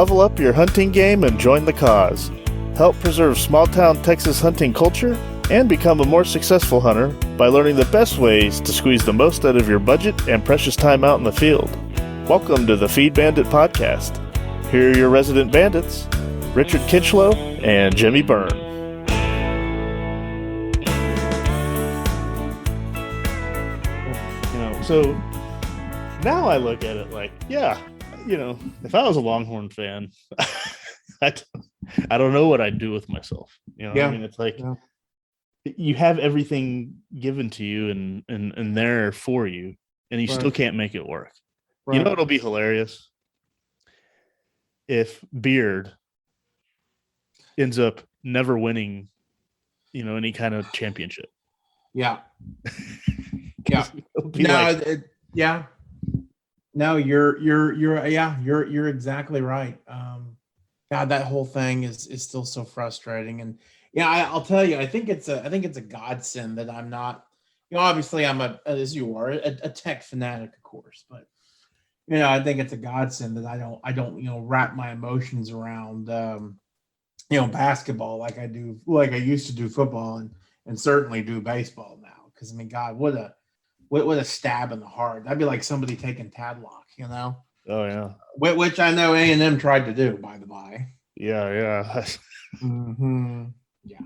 Level up your hunting game and join the cause. Help preserve small-town Texas hunting culture and become a more successful hunter by learning the best ways to squeeze the most out of your budget and precious time out in the field. Welcome to the Feed Bandit Podcast. Here are your resident bandits, Richard Kinchlow and Jimmy Byrne. So now I look at it like, if I was a Longhorn fan, I don't know what I'd do with myself. I mean, it's like you have everything given to you and there for you, and you still can't make it work. Right. It'll be hilarious if Beard ends up never winning, any kind of championship. Yeah. Yeah. No, you're exactly right. God, that whole thing is still so frustrating. And I'll tell you, I think it's a godsend that I'm not, obviously I'm as you are a tech fanatic, of course, but I think it's a godsend that I don't wrap my emotions around basketball like I used to do football and certainly do baseball now. Because I mean, God, what a stab in the heart. That'd be like somebody taking Tadlock, Oh yeah. Which I know A&M tried to do, by the by. Yeah. Mm-hmm. Yeah.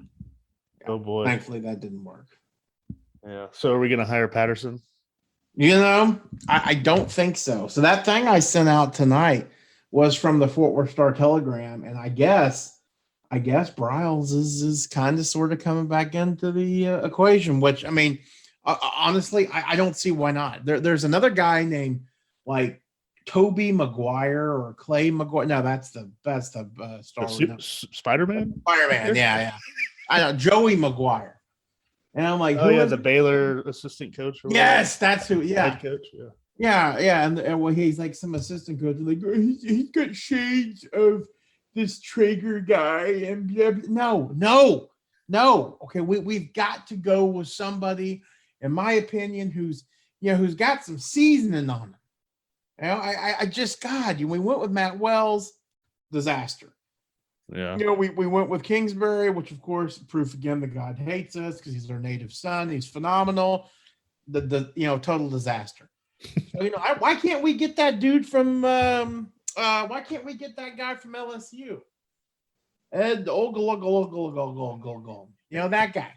Oh boy. Thankfully that didn't work. Yeah. So are we gonna hire Patterson? I don't think so. So that thing I sent out tonight was from the Fort Worth Star-Telegram, and I guess Bryles is kind of sort of coming back into the equation, which I mean, honestly, I don't see why not. There's another guy named like Toby Maguire or Clay Maguire. No, that's the Star Wars. Spider-Man? Spider-Man, yeah. I know, Joey Maguire. And I'm like, the Baylor assistant coach. Yes, that's who. Yeah, head coach. Yeah. And well, he's like some assistant coach. Like he's got shades of this Traeger guy, and no. Okay, we've got to go with somebody, in my opinion, who's got some seasoning on him. I just we went with Matt Wells, disaster. Yeah. We went with Kingsbury, which of course proof again that God hates us because he's our native son. He's phenomenal. The total disaster. So why can't we get that dude from why can't we get that guy from LSU? Ed Ogul. That guy.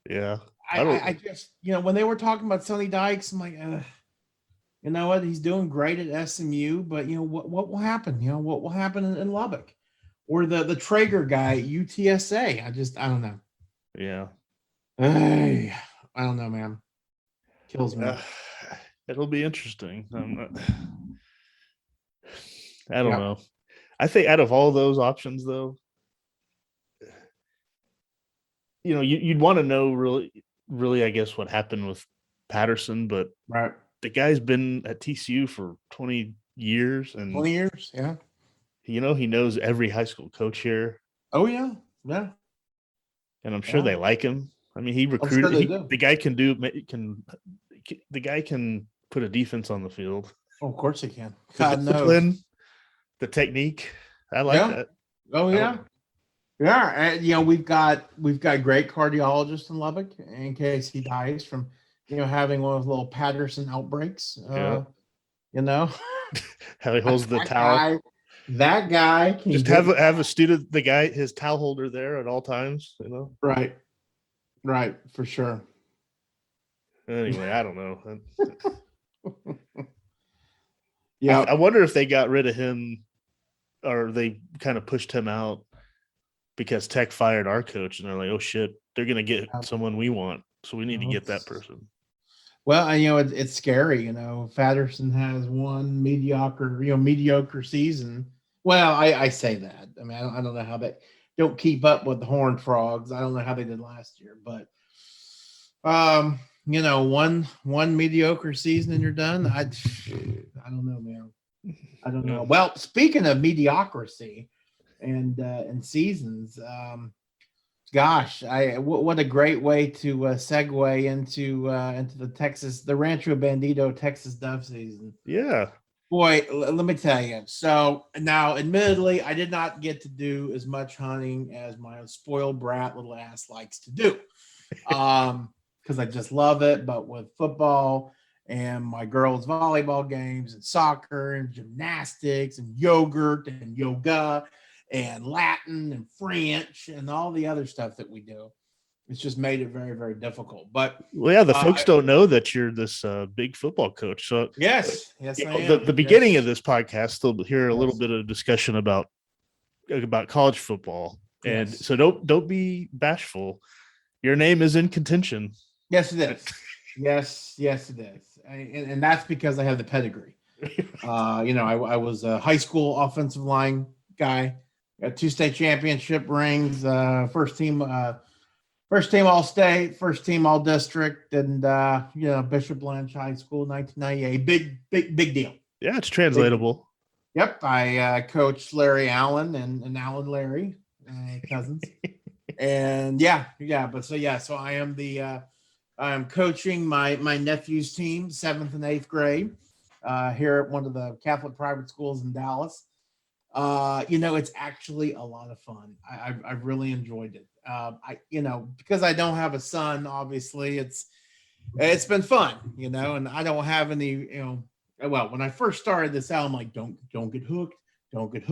Yeah. I just when they were talking about Sonny Dykes, I'm like, you know what? He's doing great at SMU, but what will happen? What will happen in Lubbock? Or the Traeger guy at UTSA. I don't know. Yeah. I don't know, man. Kills me. It'll be interesting. I don't know. I think out of all those options, though, you'd want to know really, I guess, what happened with Patterson, but right. The guy's been at TCU for 20 years. And 20 years, yeah. He knows every high school coach here. Oh, yeah. And I'm sure they like him. I mean, he recruited. Sure the guy can put a defense on the field. Oh, of course he can. The discipline, the technique. I like that. Oh, yeah. Yeah, and we've got great cardiologists in Lubbock in case he dies from having one of those little Patterson outbreaks. How he holds the towel. That guy can just have a student, his towel holder there at all times. Right, for sure. Anyway, I don't know. Yeah, I wonder if they got rid of him, or they kind of pushed him out because Tech fired our coach, and they're like, "Oh shit, they're gonna get someone we want, so we need to get that person." Well, it's scary. Patterson has one mediocre season. Well, I say that. I mean, I don't know how they don't keep up with the Horned Frogs. I don't know how they did last year, but one mediocre season and you're done. I don't know, man. I don't know. Well, speaking of mediocrity and seasons, gosh, what a great way to segue into the Rancho Bandito Texas dove season. Yeah. Boy, let me tell you. So now, admittedly, I did not get to do as much hunting as my spoiled brat little ass likes to do, because I just love it. But with football and my girls' volleyball games and soccer and gymnastics and yogurt and yoga and Latin and French and all the other stuff that we do, it's just made it very, very difficult. But the folks don't know that you're this big football coach. So yes, I am. The beginning of this podcast, they'll hear a little bit of discussion about college football, and so don't be bashful. Your name is in contention. Yes, it is. Yes, it is, and that's because I have the pedigree. I was a high school offensive line guy. Got 2 state championship rings. First team all state, first team all district, and Bishop Lynch High School, 1998. Big deal. Yeah, it's translatable. Yep, I coached Larry Allen and Allen Larry, cousins, and so I am I'm coaching my nephew's team, 7th and 8th grade, here at one of the Catholic private schools in Dallas. It's actually a lot of fun. I've really enjoyed it. Because I don't have a son, obviously it's been fun, and I don't have any, well, when I first started this out, I'm like, don't get hooked, don't get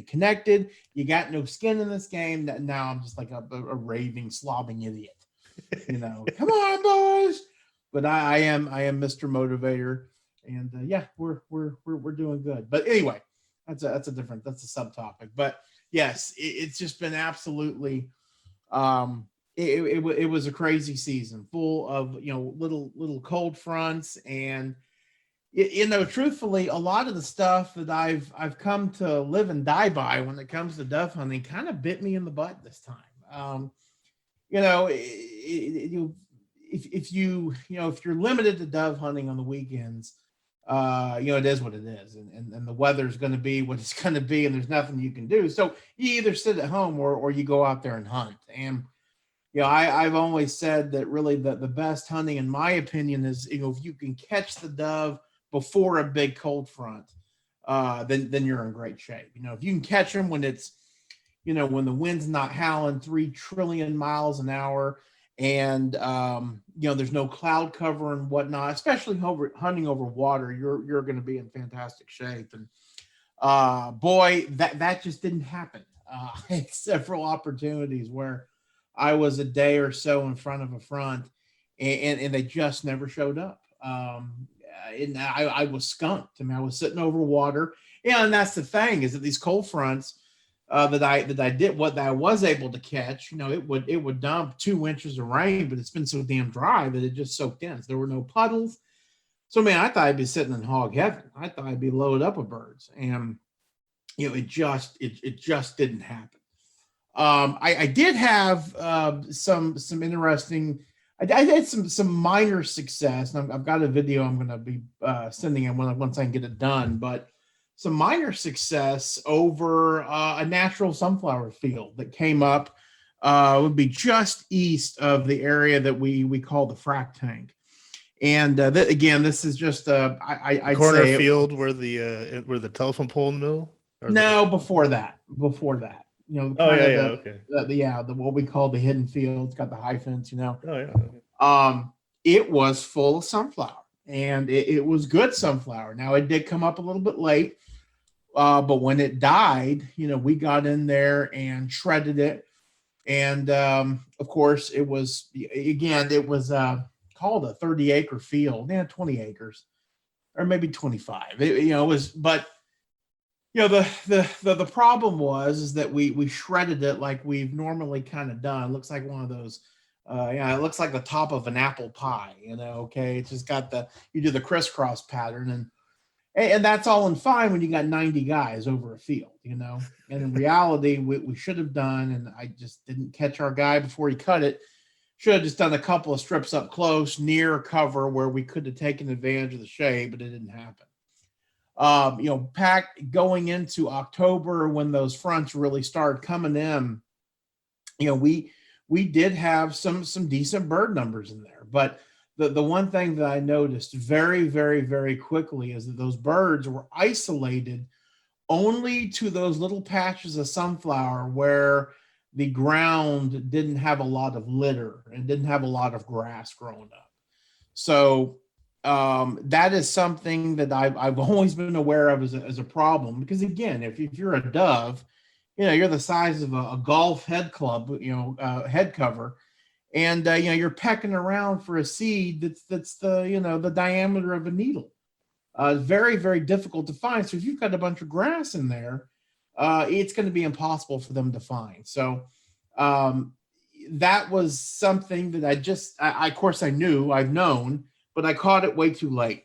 connected. You got no skin in this game. Now I'm just like a raving, slobbing idiot, come on, boys. But I am Mr. Motivator, and we're doing good. But anyway, that's a subtopic. But yes, it's just been absolutely. It was a crazy season, full of little cold fronts, and truthfully, a lot of the stuff that I've come to live and die by when it comes to dove hunting kind of bit me in the butt this time. If you're limited to dove hunting on the weekends, it is what it is, and the weather's going to be what it's going to be, and there's nothing you can do. So you either sit at home or you go out there and hunt. And I've always said that really the best hunting, in my opinion, is if you can catch the dove before a big cold front, then you're in great shape. If you can catch them when it's when the wind's not howling 3 trillion miles an hour, and there's no cloud cover and whatnot, especially hunting over water, you're going to be in fantastic shape. And boy, that just didn't happen. Several opportunities where I was a day or so in front of a front, and they just never showed up. And I was skunked. I was sitting over water. And that's the thing, is that these cold fronts that I was able to catch, it would dump 2 inches of rain, but it's been so damn dry that it just soaked in. So there were no puddles. So I thought I'd be sitting in hog heaven. I thought I'd be loaded up with birds, and it just didn't happen. I did have some interesting. I had some minor success, and I've got a video I'm going to be sending in once I can get it done, but some minor success over a natural sunflower field that came up, would be just east of the area that we call the frac tank. And this is just I'd corner say field where the telephone pole in the middle. No, before that. Okay. The what we call the hidden field. It's got the hyphens. Oh yeah. It was full of sunflower, and it was good sunflower. Now it did come up a little bit late. But when it died, we got in there and shredded it. And, of course, it was called a 30-acre field, 20 acres, or maybe 25. The problem was that we shredded it like we've normally kind of done. It looks like one of those, it looks like the top of an apple pie, okay. It's just got you do the crisscross pattern, and that's all in fine when you got 90 guys over a field, and in reality, we should have done, and I just didn't catch our guy before he cut it. Should have just done a couple of strips up close near cover where we could have taken advantage of the shade, but it didn't happen. Packed going into October when those fronts really started coming in, we did have some decent bird numbers in there, but the one thing that I noticed very, very, very quickly is that those birds were isolated only to those little patches of sunflower where the ground didn't have a lot of litter and didn't have a lot of grass growing up. So that is something that I've always been aware of as a problem, because again, if you're a dove, you're the size of a golf head club, head cover, and you're pecking around for a seed that's the diameter of a needle. Very, very difficult to find. So if you've got a bunch of grass in there, it's going to be impossible for them to find. So that was something that of course I've known, but I caught it way too late.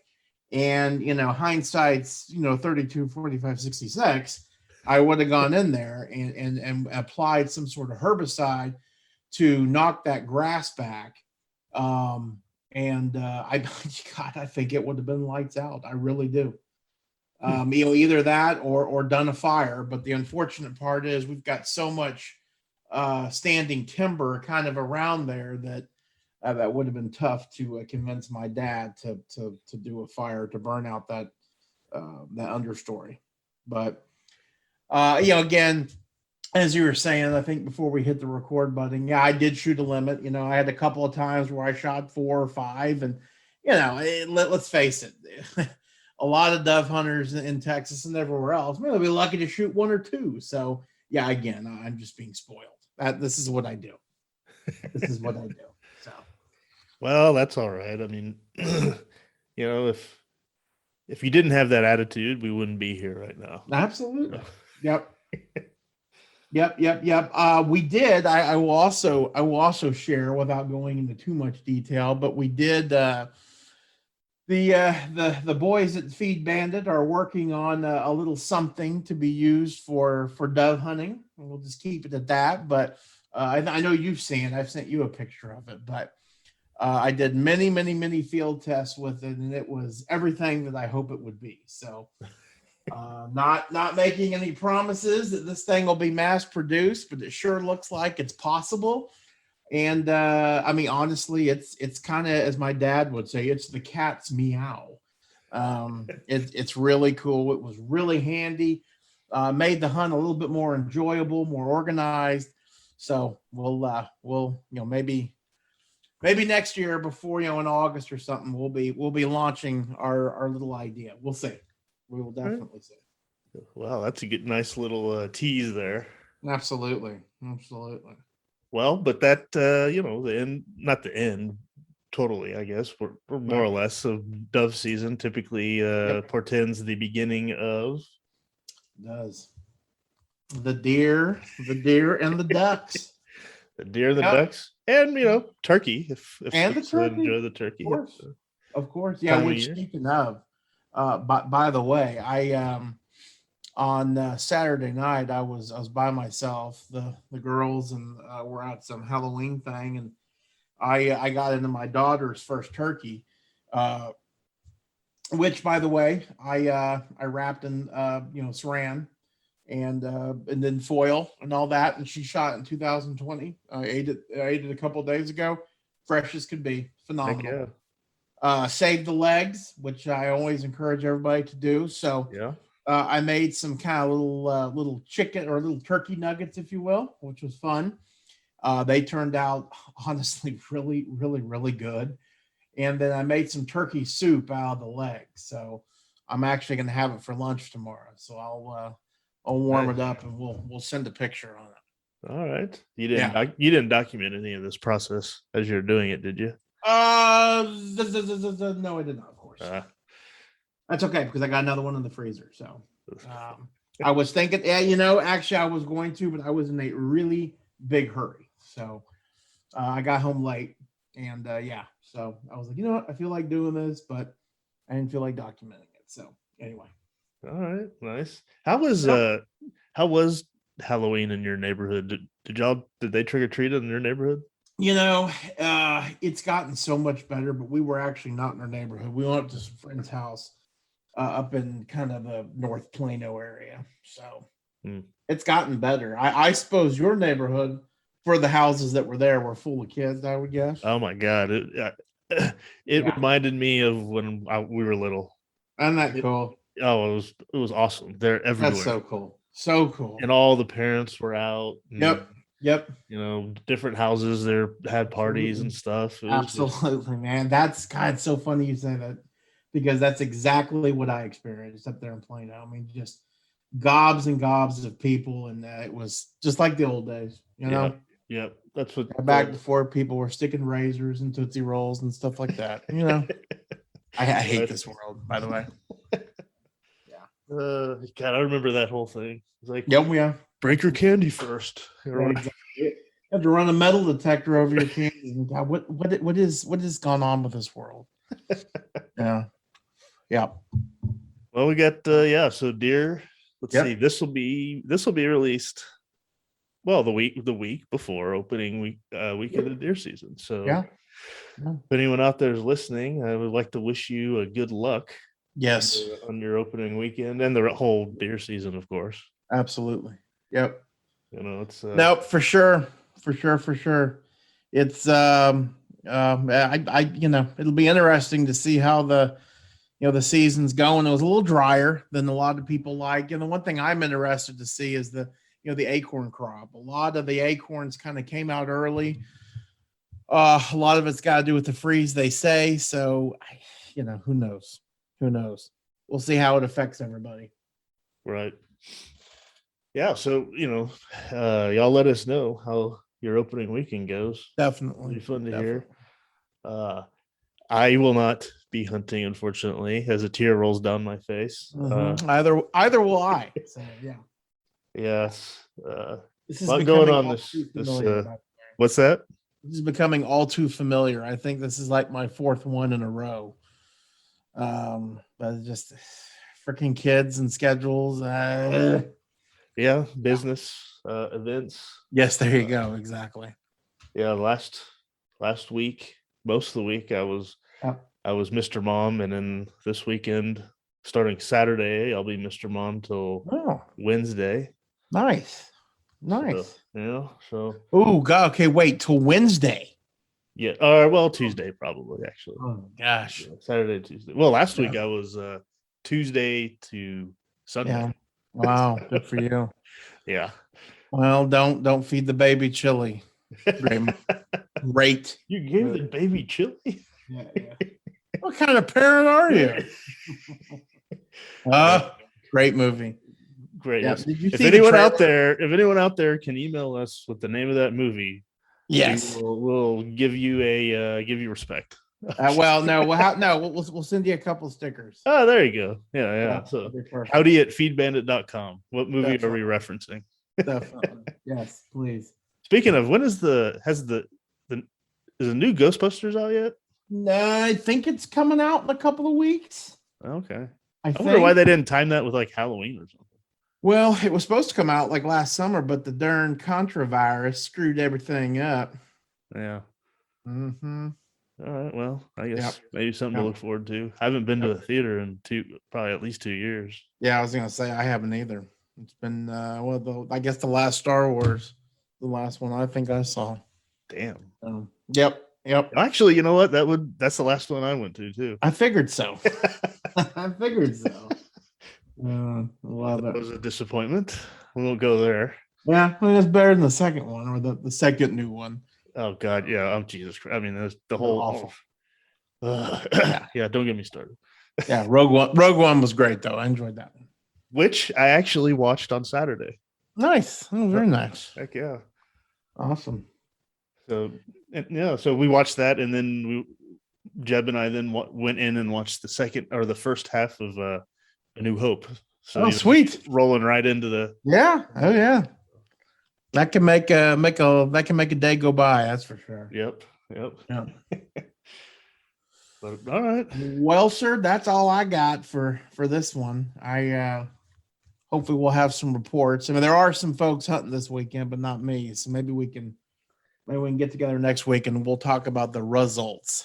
And, hindsight's, 32, 45, 66, I would have gone in there and applied some sort of herbicide to knock that grass back. I think it would have been lights out. I really do. Either that or done a fire. But the unfortunate part is we've got so much standing timber kind of around there that would have been tough to convince my dad to do a fire to burn out that understory. But again, as you were saying, I think before we hit the record button, I did shoot a limit. I had a couple of times where I shot 4 or 5, and let's face it, a lot of dove hunters in Texas and everywhere else, maybe they'll be lucky to shoot 1 or 2. So again, I'm just being spoiled. This is what I do. So, well, that's all right. I mean, if you didn't have that attitude, we wouldn't be here right now. Absolutely. Yep. We did. I will also share, without going into too much detail, but we did. The boys at Feed Bandit are working on a little something to be used for dove hunting. We'll just keep it at that. But I know you've seen it. I've sent you a picture of it. But I did many, many, many field tests with it, and it was everything that I hope it would be. So. Not making any promises that this thing will be mass produced, but it sure looks like it's possible. And honestly, it's kind of, as my dad would say, it's the cat's meow. It's really cool. It was really handy. Made the hunt a little bit more enjoyable, more organized. So we'll maybe next year, before in August or something, we'll be launching our little idea. We'll see. We will definitely see. Wow, that's a nice little tease there. Absolutely. Well, but that the end, not the end totally, I guess. We're more or less of dove season typically portends the beginning of. It does. The deer and the ducks. The deer and the ducks. And turkey if and the turkey. Enjoy the turkey. Of course. Yeah, which, speaking of, by the way, I on Saturday night I was by myself. The girls and were at some Halloween thing, and I got into my daughter's first turkey, which, by the way, I wrapped in saran and then foil and all that, and she shot in 2020. I ate it a couple of days ago, fresh as could be, phenomenal. Save the legs, which I always encourage everybody to do. So I made some kind of little chicken or little turkey nuggets, if you will, which was fun. They turned out honestly really, really, really good. And then I made some turkey soup out of the legs. So I'm actually going to have it for lunch tomorrow. So I'll warm it up and we'll send a picture on it. All right. You didn't document any of this process as you're doing it, did you? No, I did not, of course. That's okay, because I got another one in the freezer. So I was thinking, actually I was going to, but I was in a really big hurry. So I got home late, and so I was like, what? I feel like doing this, but I didn't feel like documenting it. So anyway. All right, nice. How was Halloween in your neighborhood? Did they trick or treat in your neighborhood? It's gotten so much better, but we were actually not in our neighborhood. We went up to some friend's house up in kind of the North Plano area. So it's gotten better. I suppose your neighborhood, for the houses that were there, were full of kids, I would guess. Oh my God. it reminded me of when we were little. Isn't that cool? Oh, it was awesome. They're everywhere. That's so cool. So cool. And all the parents were out. Yep. You know, different houses there had parties and stuff. Absolutely, man. That's God. It's so funny you say that, because that's exactly what I experienced up there in Plano. I mean, just gobs and gobs of people, and it was just like the old days. You know. Yeah. That's what. Back before people were sticking razors and Tootsie Rolls and stuff like that. You know. I hate this world, by the way. God, I remember that whole thing. It's like, break your candy first. Exactly. You have to run a metal detector over your candy. God, what is gone on with this world? Yeah. Well, we got so Deer. Let's see. This will be released. Well, the week before opening weekend of deer season. So if anyone out there is listening, I would like to wish you a good luck. Yes, on your opening weekend and the whole deer season, of course. Absolutely. Yep. You know, it's nope, for sure. It's it'll be interesting to see how the season's going. It was a little drier than a lot of people like. And the one thing I'm interested to see is the acorn crop. A lot of the acorns kind of came out early. A lot of it's got to do with the freeze, they say. So, who knows? We'll see how it affects everybody. Right. Yeah. So, y'all let us know how your opening weekend goes. Definitely. It'll be fun to hear. I will not be hunting, unfortunately, as a tear rolls down my face. Either will I. So, yeah. Yes. This is going on this what's that? This is becoming all too familiar. I think this is like my fourth one in a row. But just freaking kids and schedules. Business events. Yes, there you go. Exactly. Yeah, last week, most of the week, I was Mr. Mom, and then this weekend, starting Saturday, I'll be Mr. Mom till Wednesday. Nice. So. Oh God. Okay, wait till Wednesday. Yeah. Tuesday probably, actually. Oh gosh. Yeah, Saturday, Tuesday. Well, last week I was Tuesday to Sunday. Yeah. Wow. Good for you. Yeah. Well, don't feed the baby chili. Great. You gave the baby chili? Yeah. What kind of parent are you? Great movie. Great. Yeah. If anyone out there can email us with the name of that movie, yes, we'll give you respect. We'll send you a couple stickers. Oh, there you go. Yeah. So howdy at feedbandit.com. What movie are we referencing? Definitely. Yes, please. Speaking of, when is the new Ghostbusters out yet? No, I think it's coming out in a couple of weeks. Okay. I wonder why they didn't time that with like Halloween or something. Well, it was supposed to come out like last summer, but the darn Contra virus screwed everything up. Yeah. Mm-hmm. All right. Well, I guess maybe something to look forward to. I haven't been to a theater in probably at least 2 years. Yeah, I was gonna say I haven't either. It's been I guess the last Star Wars, the last one I think I saw. Damn. Yep. Actually, you know what? That's the last one I went to too. I figured so. Love that was a disappointment. We won't go there. Yeah, I mean, it's better than the second one or the second new one. Oh God, yeah. Oh Jesus Christ. I mean, there's the whole awful. Yeah, don't get me started. Yeah, Rogue One was great though. I enjoyed that one. Which I actually watched on Saturday. Nice. Oh, very nice. Heck yeah. Awesome. So we watched that, and then Jeb and I then went in and watched the first half of A New Hope. So sweet. Rolling right into the that can make a day go by, that's for sure. Yep. Yeah. But, all right. Well, sir, that's all I got for this one. I hopefully we'll have some reports. I mean, there are some folks hunting this weekend, but not me. So maybe we can get together next week and we'll talk about the results.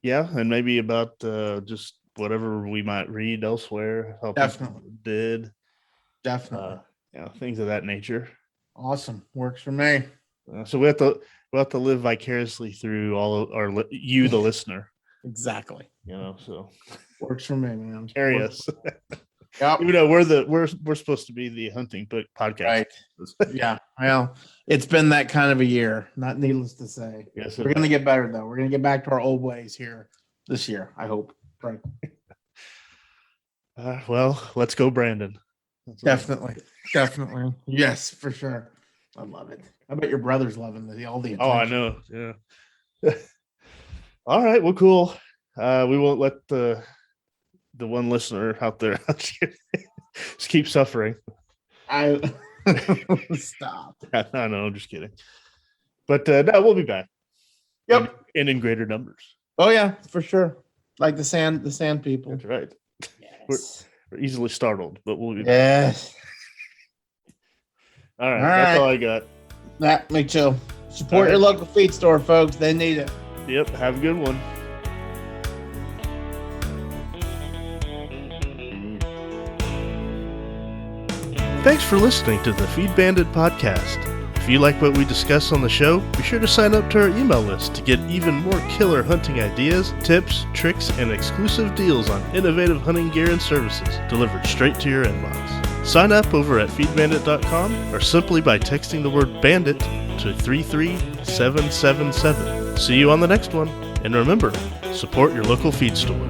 Yeah, and maybe about just whatever we might read elsewhere. How Definitely did. Definitely. Things of that nature. Awesome. Works for me. So we have to live vicariously through all of the listener. Exactly. So works for me, man. Carry us. Yep. We're supposed to be the hunting podcast. Right. Yeah. Well, it's been that kind of a year, not needless to say. Yes, we're going to get better, though. We're going to get back to our old ways here this year, I hope. Right. Well, let's go, Brandon. Definitely. Yes, for sure. I love it. I bet your brother's loving all the attention. Oh, I know. Yeah. All right. Well, cool. We won't let the one listener out there just keep suffering. Stop. I know. I'm just kidding. But no, we'll be back. Yep. And in greater numbers. Oh yeah, for sure. Like the sand people. That's right. Yes. We're easily startled, but we'll be back. Yes. All right. That's all I got. That makes you support your local feed store, folks. They need it. Yep. Have a good one. Thanks for listening to the Feed Bandit Podcast. If you like what we discuss on the show, be sure to sign up to our email list to get even more killer hunting ideas, tips, tricks, and exclusive deals on innovative hunting gear and services delivered straight to your inbox. Sign up over at feedbandit.com or simply by texting the word bandit to 33777. See you on the next one. And remember, support your local feed store.